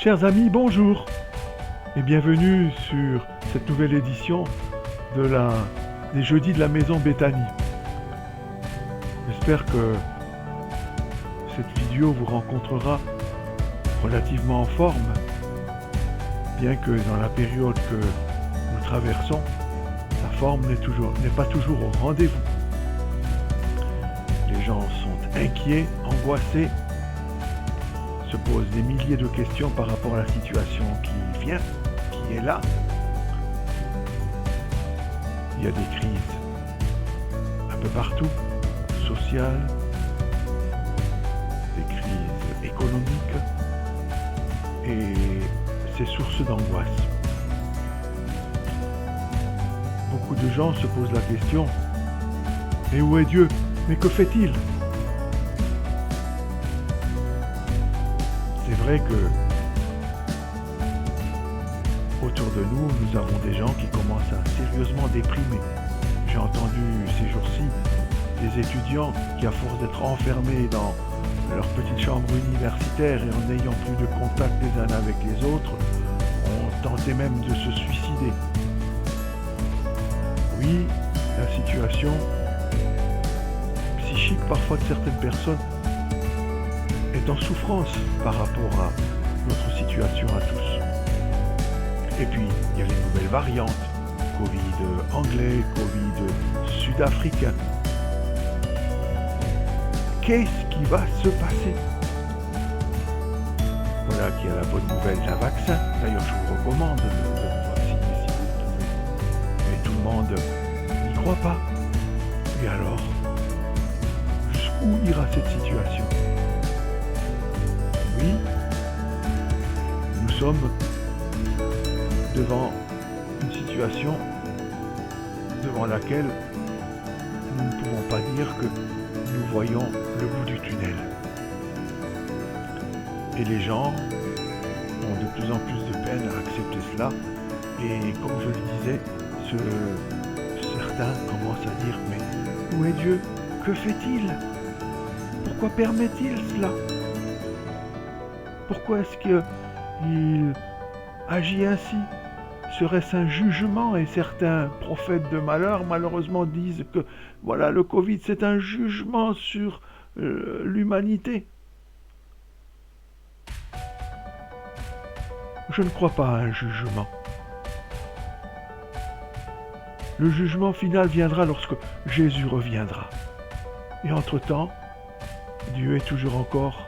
Chers amis, bonjour et bienvenue sur cette nouvelle édition des jeudis de la maison Béthanie. J'espère que cette vidéo vous rencontrera relativement en forme, bien que dans la période que nous traversons, la forme n'est pas toujours au rendez-vous. Les gens sont inquiets, angoissés, se posent des milliers de questions par rapport à la situation qui vient, qui est là. Il y a des crises un peu partout, sociales, des crises économiques, et c'est source d'angoisse. Beaucoup de gens se posent la question, mais où est Dieu? Mais que fait-il? C'est vrai que autour de nous, nous avons des gens qui commencent à sérieusement déprimer. J'ai entendu ces jours-ci des étudiants qui, à force d'être enfermés dans leur petite chambre universitaire et en n'ayant plus de contact les uns avec les autres, ont tenté même de se suicider. Oui, la situation psychique parfois de certaines personnes est en souffrance par rapport à notre situation à tous. Et puis, il y a les nouvelles variantes, Covid anglais, Covid sud-africain. Qu'est-ce qui va se passer? Voilà qu'il y a la bonne nouvelle d'un vaccin. D'ailleurs, je vous recommande de vous vacciner si vous le pouvez. Mais tout le monde n'y croit pas. Et alors, jusqu'où ira cette situation? Oui, nous sommes devant une situation devant laquelle nous ne pouvons pas dire que nous voyons le bout du tunnel. Et les gens ont de plus en plus de peine à accepter cela. Et comme je le disais, certains commencent à dire, mais où est Dieu? Que fait-il? Pourquoi permet-il cela? Pourquoi est-ce qu'il agit ainsi? Serait-ce un jugement? Et certains prophètes de malheur, malheureusement, disent que voilà, le Covid, c'est un jugement sur l'humanité. Je ne crois pas à un jugement. Le jugement final viendra lorsque Jésus reviendra. Et entre-temps, Dieu est toujours encore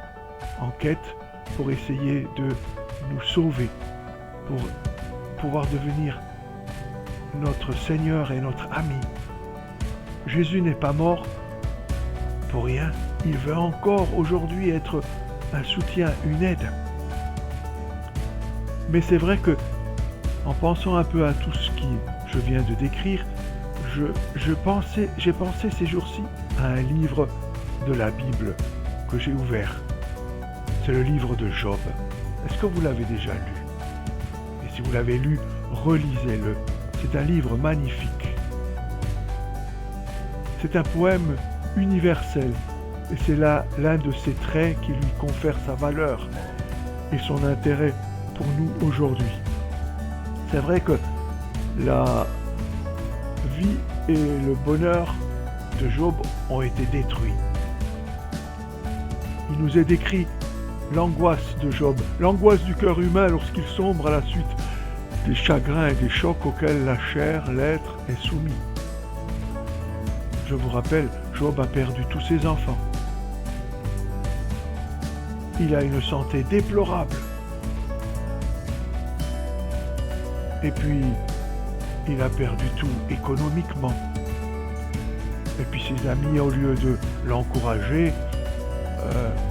en quête pour essayer de nous sauver, pour pouvoir devenir notre Seigneur et notre ami. Jésus n'est pas mort pour rien. Il veut encore aujourd'hui être un soutien, une aide. Mais c'est vrai que, en pensant un peu à tout ce que je viens de décrire, j'ai pensé ces jours-ci à un livre de la Bible que j'ai ouvert. C'est le livre de Job. Est-ce que vous l'avez déjà lu? Et si vous l'avez lu, relisez-le. C'est un livre magnifique. C'est un poème universel. Et c'est là l'un de ses traits qui lui confère sa valeur et son intérêt pour nous aujourd'hui. C'est vrai que la vie et le bonheur de Job ont été détruits. Il nous est décrit l'angoisse de Job, l'angoisse du cœur humain lorsqu'il sombre à la suite des chagrins et des chocs auxquels la chair, l'être est soumis. Je vous rappelle, Job a perdu tous ses enfants. Il a une santé déplorable. Et puis, il a perdu tout économiquement. Et puis ses amis, au lieu de l'encourager,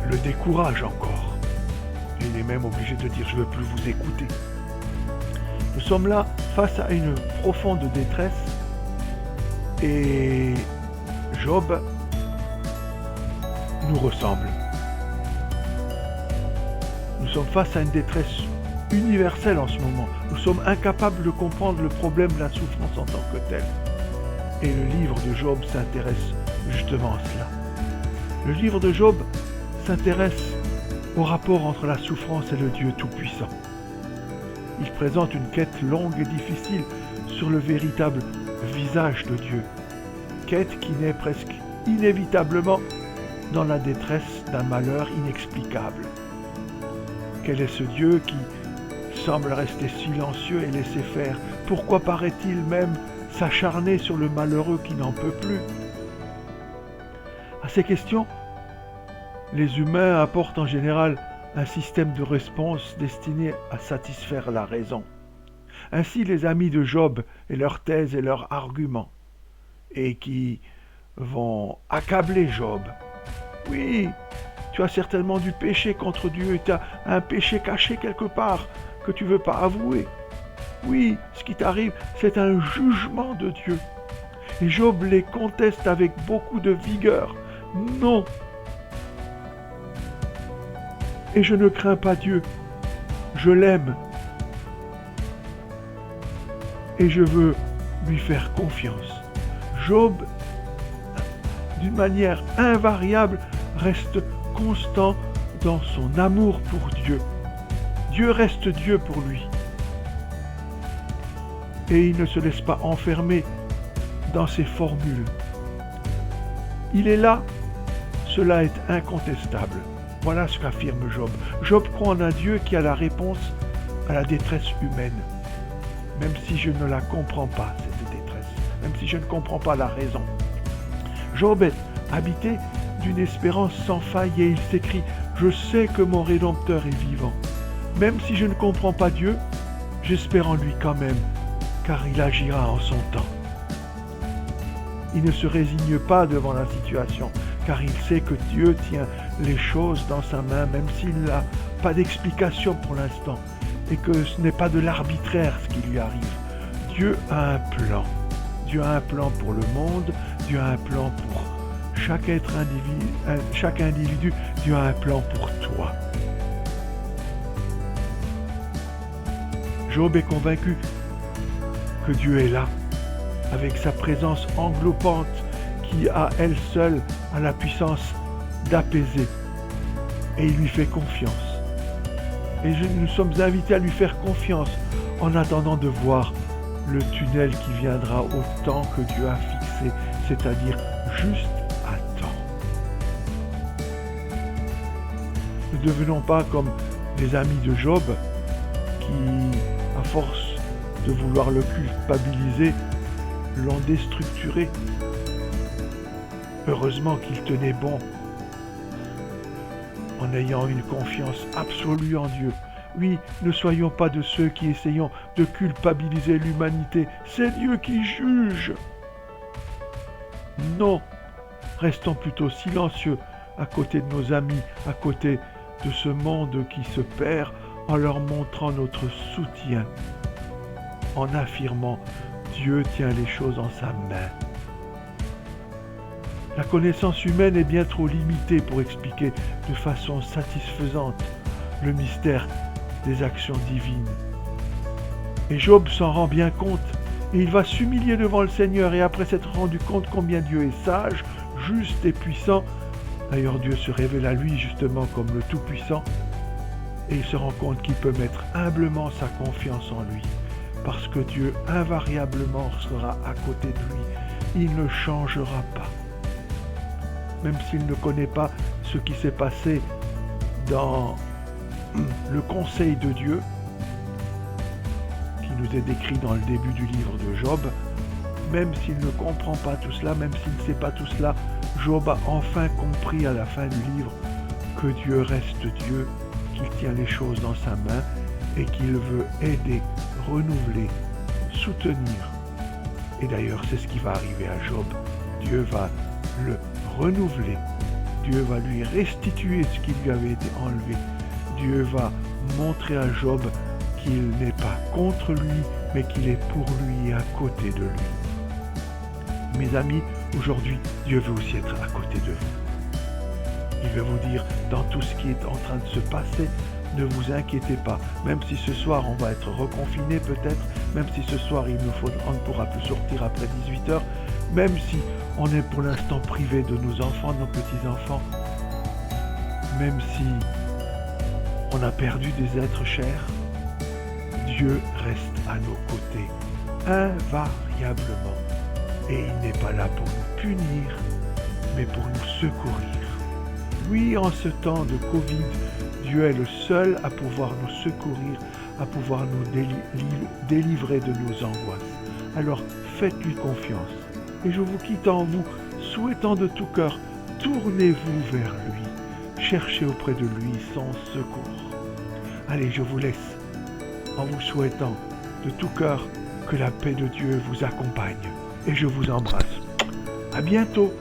le découragent encore. Il est même obligé de dire « je ne veux plus vous écouter ». Nous sommes là face à une profonde détresse et Job nous ressemble. Nous sommes face à une détresse universelle en ce moment. Nous sommes incapables de comprendre le problème de la souffrance en tant que tel. Et le livre de Job s'intéresse justement à cela. Le livre de Job s'intéresse au rapport entre la souffrance et le Dieu Tout-Puissant. Il présente une quête longue et difficile sur le véritable visage de Dieu, quête qui naît presque inévitablement dans la détresse d'un malheur inexplicable. Quel est ce Dieu qui semble rester silencieux et laisser faire? Pourquoi paraît-il même s'acharner sur le malheureux qui n'en peut plus? À ces questions, les humains apportent en général un système de réponse destiné à satisfaire la raison. Ainsi les amis de Job et leurs thèses et leurs arguments, et qui vont accabler Job. Oui, tu as certainement du péché contre Dieu, tu as un péché caché quelque part que tu ne veux pas avouer. Oui, ce qui t'arrive, c'est un jugement de Dieu. Et Job les conteste avec beaucoup de vigueur. Non. Et je ne crains pas Dieu. Je l'aime. Et je veux lui faire confiance. Job, d'une manière invariable, reste constant dans son amour pour Dieu. Dieu reste Dieu pour lui. Et il ne se laisse pas enfermer dans ses formules. Il est là, cela est incontestable. Voilà ce qu'affirme Job. Job croit en un Dieu qui a la réponse à la détresse humaine. Même si je ne la comprends pas, cette détresse. Même si je ne comprends pas la raison. Job est habité d'une espérance sans faille et il s'écrie « Je sais que mon Rédempteur est vivant. Même si je ne comprends pas Dieu, j'espère en lui quand même, car il agira en son temps. » Il ne se résigne pas devant la situation, car il sait que Dieu tient les choses dans sa main, même s'il n'a pas d'explication pour l'instant, et que ce n'est pas de l'arbitraire ce qui lui arrive. Dieu a un plan. Dieu a un plan pour le monde, Dieu a un plan pour chaque individu, Dieu a un plan pour toi. Job est convaincu que Dieu est là, avec sa présence englobante qui, à elle seule, a la puissance d'apaiser. Et il lui fait confiance. Et nous sommes invités à lui faire confiance en attendant de voir le tunnel qui viendra au temps que Dieu a fixé, c'est-à-dire juste à temps. Ne devenons pas comme les amis de Job qui, à force de vouloir le culpabiliser, l'ont déstructuré. Heureusement qu'il tenait bon en ayant une confiance absolue en Dieu. Oui, ne soyons pas de ceux qui essayons de culpabiliser l'humanité. C'est Dieu qui juge. Non, restons plutôt silencieux à côté de nos amis, à côté de ce monde qui se perd, en leur montrant notre soutien, en affirmant Dieu tient les choses en sa main. La connaissance humaine est bien trop limitée pour expliquer de façon satisfaisante le mystère des actions divines. Et Job s'en rend bien compte, et il va s'humilier devant le Seigneur, et après s'être rendu compte combien Dieu est sage, juste et puissant, d'ailleurs Dieu se révèle à lui justement comme le Tout-Puissant, et il se rend compte qu'il peut mettre humblement sa confiance en lui, parce que Dieu invariablement sera à côté de lui, il ne changera pas. Même s'il ne connaît pas ce qui s'est passé dans le conseil de Dieu, qui nous est décrit dans le début du livre de Job, même s'il ne comprend pas tout cela, même s'il ne sait pas tout cela, Job a enfin compris à la fin du livre que Dieu reste Dieu, qu'il tient les choses dans sa main et qu'il veut aider, renouveler, soutenir. Et d'ailleurs, c'est ce qui va arriver à Job. Dieu va le renouveler. Dieu va lui restituer ce qui lui avait été enlevé. Dieu va montrer à Job qu'il n'est pas contre lui, mais qu'il est pour lui et à côté de lui. Mes amis, aujourd'hui, Dieu veut aussi être à côté de vous. Il veut vous dire, dans tout ce qui est en train de se passer, ne vous inquiétez pas. Même si ce soir, on va être reconfiné peut-être, même si ce soir, on ne pourra plus sortir après 18h, même si on est pour l'instant privé de nos enfants, de nos petits-enfants, même si on a perdu des êtres chers, Dieu reste à nos côtés, invariablement. Et il n'est pas là pour nous punir, mais pour nous secourir. Oui, en ce temps de Covid, Dieu est le seul à pouvoir nous secourir, à pouvoir nous délivrer de nos angoisses. Alors faites-lui confiance. Et je vous quitte en vous souhaitant de tout cœur, tournez-vous vers lui, cherchez auprès de lui son secours. Allez, je vous laisse en vous souhaitant de tout cœur que la paix de Dieu vous accompagne. Et je vous embrasse. À bientôt.